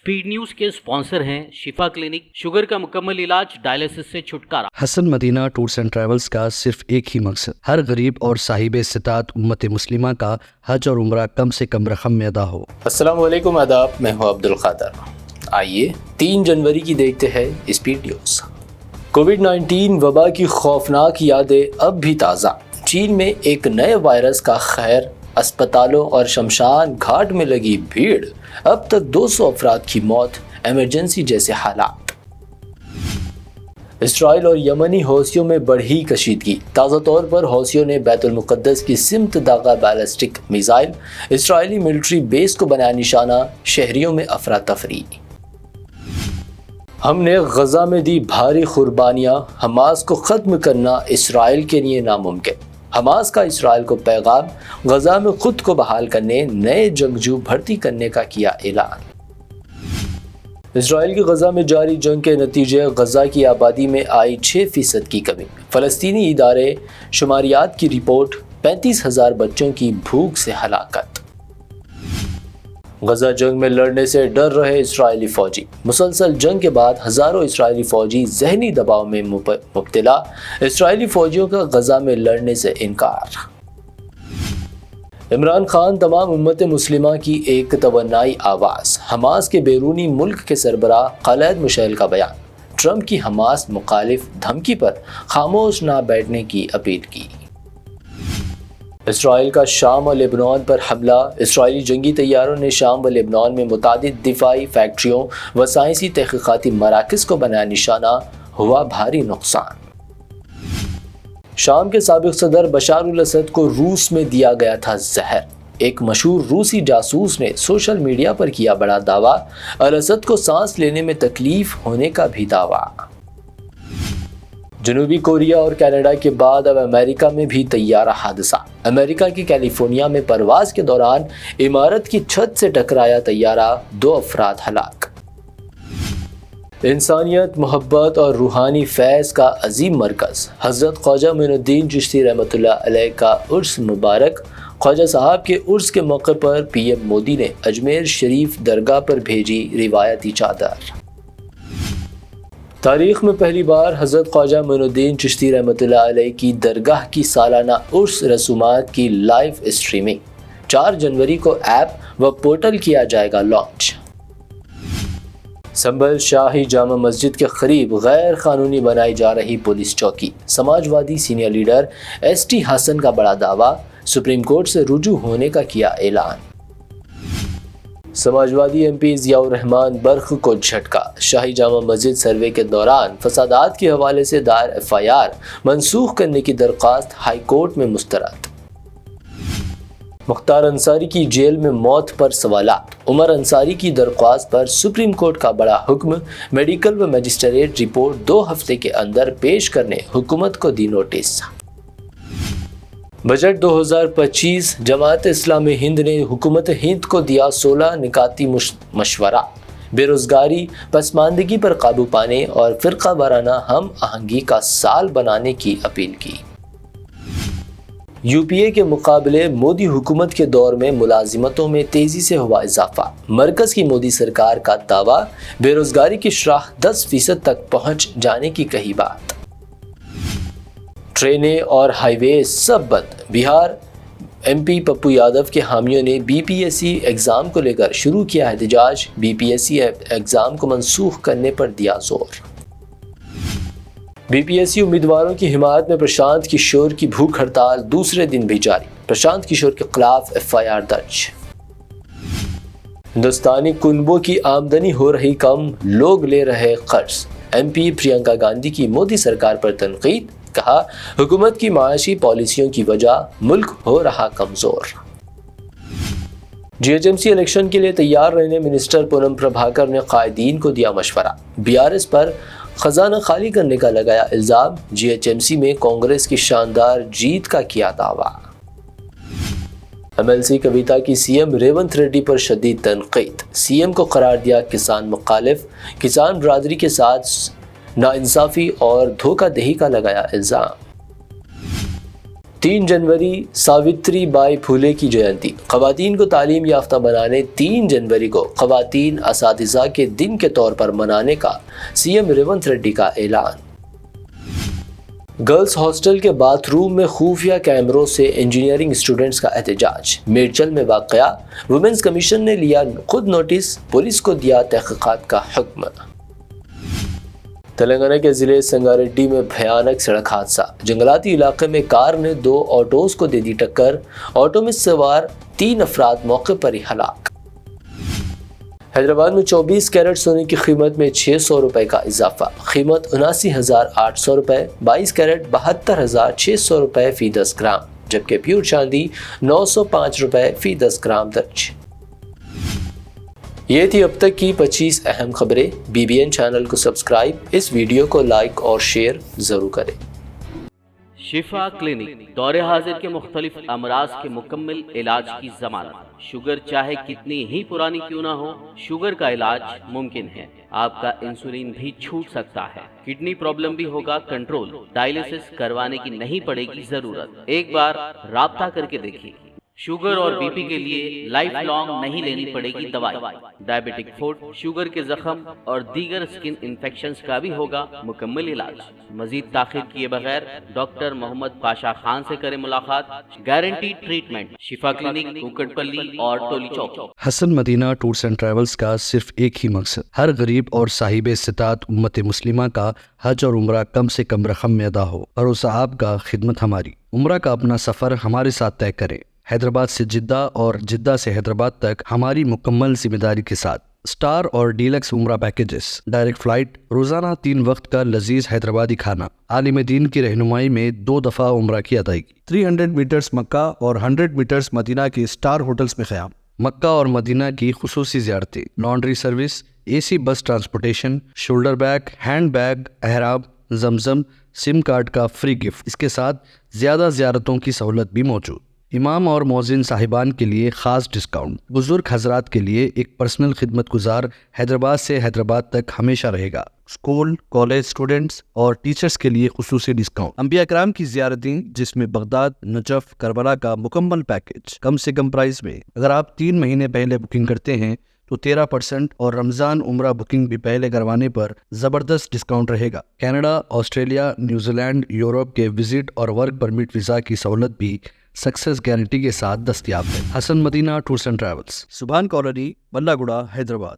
Speed news के sponsor हैं शिफा clinic, sugar का मुकम्मल इलाज, डायलिसिस से छुटकारा। Hasan Madina tours and travels का सिर्फ एक ही मकसद, हर गरीब और साहिब इस्तिताअत उम्मत मुस्लिमा का हज और उम्रा कम से कम रकम में अदा हो। अस्सलामु अलैकुम, आदाब, मैं हूं अब्दुल क़ादिर। आइए 3 जनवरी की देखते हैं स्पीड न्यूज़। कोविड-19 वबा की खौफनाक यादें अब भी ताज़ा। चीन में एक नए वायरस का खैर, अस्पतालों और शमशान घाट में लगी भीड़, अब तक 200 अफराद की मौत, इमरजेंसी जैसे हालात। इसराइल और यमनी हौसियों में बढ़ी कशीदगी। ताज़ा तौर पर हौसियों ने बैतुल मुक़द्दस की सिमत दागा ballistic missile, Israeli military base को बनाया निशाना, शहरियों में अफरा तफरी। हमने गजा में दी भारी कुर्बानियाँ, हमास को ख़त्म करना इसराइल के लिए नामुमकिन। हमास का इसराइल को पैगाम, गजा में खुद को बहाल करने नए जंगजू भर्ती करने का किया ऐलान। इसराइल की गजा में जारी जंग के नतीजे, गजा की आबादी में आई 6% की कमी। फ़लस्तीनी इदारे शुमारियात की रिपोर्ट, 35,000 बच्चों की भूख से हलाकत। गजा जंग में लड़ने से डर रहे इसराइली फ़ौजी। मुसलसल जंग के बाद हज़ारों इसराइली फ़ौजी ज़हनी दबाव में मुब्तला, इसराइली फ़ौजियों का गजा में लड़ने से इनकार। इमरान खान तमाम उम्मत मुस्लिमा की एक तवन्नाई आवाज़, हमास के बैरूनी मुल्क के सरबराह खालिद मुशैल का बयान, ट्रंप की हमास मुखालिफ धमकी पर खामोश ना बैठने की अपील की। इसराइल का शाम और लेबनान पर हमला। इसराइली जंगी तैयारों ने शाम व लेबनान में मुतादिद दिफाई फैक्ट्रियों व साइंसी तहक़ीक़ाती मराकज़ को बनाया निशाना, हुआ भारी नुकसान। शाम के साबिक़ सदर बशार अल असद को रूस में दिया गया था जहर। एक मशहूर रूसी जासूस ने सोशल मीडिया पर किया बड़ा दावा, अल असद को सांस लेने में तकलीफ होने का भी दावा। जनूबी कोरिया और कनाडा के बाद अब अमेरिका में भी तैयारा हादसा। अमेरिका की कैलिफोर्निया में परवाज के दौरान इमारत की छत से टकराया तैयारा, 2 अफराद हलाक। इंसानियत, मोहब्बत और रूहानी फैज़ का अजीम मरकज़, हज़रत ख्वाजा मोइनुद्दीन चिश्ती रहमतुल्लाह अलैह का उर्स मुबारक। ख्वाजा साहब के उर्स के मौके पर पीएम मोदी ने अजमेर शरीफ दरगाह पर भेजी रिवायती चादर। तारीख़ में पहली बार हज़रत ख्वाजा मोइनुद्दीन चिश्ती रहमतुल्लाह अलैह की दरगाह की सालाना उर्स रसूमात की लाइव स्ट्रीमिंग। 4 जनवरी को ऐप व पोर्टल किया जाएगा लॉन्च। संभल शाही जामा मस्जिद के करीब गैर कानूनी बनाई जा रही पुलिस चौकी। Samajwadi senior leader ST Hasan का बड़ा दावा, सुप्रीम कोर्ट से रुजू होने का किया ऐलान। समाजवादी MP ज़ियाउर रहमान बर्ख को झटका। शाही जामा मस्जिद सर्वे के दौरान फसादात के हवाले से दायर FIR मनसूख करने की दरख्वास्त हाई कोर्ट में मुस्तरद। मुख्तार अंसारी की जेल में मौत पर सवालात। उमर अंसारी की दरख्वास्त पर सुप्रीम कोर्ट का बड़ा हुक्म, मेडिकल व मजिस्ट्रेट रिपोर्ट 2 हफ्ते के अंदर पेश करने हुकूमत को दी नोटिस। बजट 2025, जमात इस्लामी हिंद ने हुकूमत हिंद को दिया 16 निकाती मशवरा। बेरोजगारी, पसमानदगी पर काबू पाने और फ़िरका वाराना हम आहंगी का साल बनाने की अपील की। UPA के मुकाबले मोदी हुकूमत के दौर में मुलाजिमतों में तेज़ी से हुआ इजाफा। मरकज़ की मोदी सरकार का दावा, बेरोजगारी की शरह 10% तक पहुँच जाने की कही बात। ट्रेनें और हाईवे सब बंद। बिहार MP पप्पू यादव के हामियों ने BPSC एग्ज़ाम को लेकर शुरू किया एहतजाज। BPSC एग्ज़ाम को मनसूख करने पर दिया जोर। BPSC उम्मीदवारों की हिमायत में प्रशांत किशोर की भूख हड़ताल दूसरे दिन भी जारी। प्रशांत किशोर के खिलाफ FIR दर्ज। हिंदुस्तानी कुनबों की आमदनी हो रही कम, लोग ले रहे कर्ज। MP प्रियंका गांधी की मोदी सरकार पर तनकीद, कहा हुकूमत की माशी पॉलिसियों की वजह मुल्क हो रहा कमजोर। GHMC इलेक्शन के लिए तैयार रहने मिनिस्टर पूनम प्रभाकर ने कायदीन को दिया मशवरा। BRS पर खजाना खाली करने का लगाया इल्जाम। GHMC में कांग्रेस की शानदार जीत का किया दावा। MLC कविता की CM रेवंत रेड्डी पर शदीद तनकीद। CM को करार दिया किसान मुखालिफ। किसान बरादरी के साथ नाइंसाफ़ी और धोखाधड़ी का लगाया इल्ज़ाम। 3 जनवरी सावित्री बाई फुले की जयंती। ख़वातीन को तालीम याफ्ता बनाने 3 जनवरी को ख़वातीन असातिज़ा के दिन के तौर पर मनाने का सीएम रेवंत रेड्डी का ऐलान। गर्ल्स हॉस्टल के बाथरूम में खुफिया कैमरों से इंजीनियरिंग स्टूडेंट्स का एहतजाज। मेडचल में वाक़या, वुमेन्स कमीशन ने लिया खुद नोटिस, पुलिस को दिया तहक़ीक़ात का हुक्म। तेलंगाना के ज़िले संगारेड्डी में भयानक सड़क हादसा। जंगलाती इलाके में कार ने 2 ऑटोज़ को दे दी टक्कर। ऑटो में सवार 3 अफराद मौके पर ही हलाक। हैदराबाद में 24 कैरेट सोने की कीमत में 600 रुपए का इजाफा। कीमत 79,800 रुपए, 22 कैरेट 72,600 रुपए फी 10 ग्राम, जबकि प्योर चांदी 905 रुपए फी 10 ग्राम दर्ज। ये थी अब तक की 25 अहम खबरें। BBN चैनल को सब्सक्राइब, इस वीडियो को लाइक और शेयर ज़रूर करें। शिफा क्लिनिक दौरे हाजिर के मुख्तलिफ अमराज के मुकम्मल इलाज की जमानत। शुगर चाहे कितनी ही पुरानी क्यों ना हो, शुगर का इलाज मुमकिन है। आपका इंसुलिन भी छूट सकता है, किडनी प्रॉब्लम भी होगा कंट्रोल, डायलिसिस करवाने की नहीं पड़ेगी जरूरत। एक बार राब्ता करके देखिए। शुगर और बीपी के लिए लाइफ लॉन्ग नहीं लेनी पड़ेगी दवाई। डायबिटिक फूड, शुगर के जख्म और दीगर स्किन इन्फेक्शंस का भी होगा मुकम्मल इलाज। मजीद ताखिर किए बगैर डॉक्टर मोहम्मद पाशा खान से करें मुलाकात। Guarantee treatment, Shifa clinic, Kukatpally और Toli Chowk. Hasan Madina tours and travels का सिर्फ एक ही मकसद, हर गरीब और साहिब इस्तिताअत उम्मत मुस्लिमा का हज और उम्रा कम से कम रकम में अदा हो। भरोसा आपका, खिदमत हमारी। उम्रा का अपना सफ़र हमारे साथ तय करें। हैदराबाद से जिद्दा और जिद्दा से हैदराबाद तक हमारी मुकम्मल जिम्मेदारी के साथ। स्टार और डीलक्स उम्रा पैकेजेस, डायरेक्ट फ्लाइट, रोजाना 3 वक्त का लजीज हैदराबादी खाना, आलिम दीन की रहनुमाई में 2 दफ़ा उम्रा की अदायगी। 300 मीटर्स मक्का और 100 मीटर्स मदीना की स्टार होटल्स में क़याम। मक्का और मदीना की खुसूसी ज़ियारतें, laundry service, AC bus transportation, shoulder bag, hand bag, अहराब, जमजम, सिम कार्ड का फ्री गिफ्ट। इसके साथ ज़्यादा ज़ियारतों की सहूलत भी मौजूद। इमाम और मौज़िन साहिबान के लिए ख़ास डिस्काउंट। बुजुर्ग हजरात के लिए एक पर्सनल खिदमत गुजार हैदराबाद से हैदराबाद तक हमेशा रहेगा। स्कूल, कॉलेज स्टूडेंट्स और टीचर्स के लिए खुसूसी डिस्काउंट। अंबिया कराम की ज़ियारतें, जिसमें बगदाद, नजफ, करबला का मुकम्मल पैकेज कम से कम प्राइस में। अगर आप 3 महीने पहले बुकिंग करते हैं तो 13% और रमज़ान उम्रा बुकिंग भी पहले करवाने पर ज़बरदस्त डिस्काउंट रहेगा। कनाडा, ऑस्ट्रेलिया, न्यूजीलैंड, यूरोप के विजिट और वर्क परमिट वीज़ा की सहूलत भी सक्सेस गारंटी के साथ दस्तयाब है। Hasan Madina tours and travels, Subhan colony, Ballaguda, Hyderabad.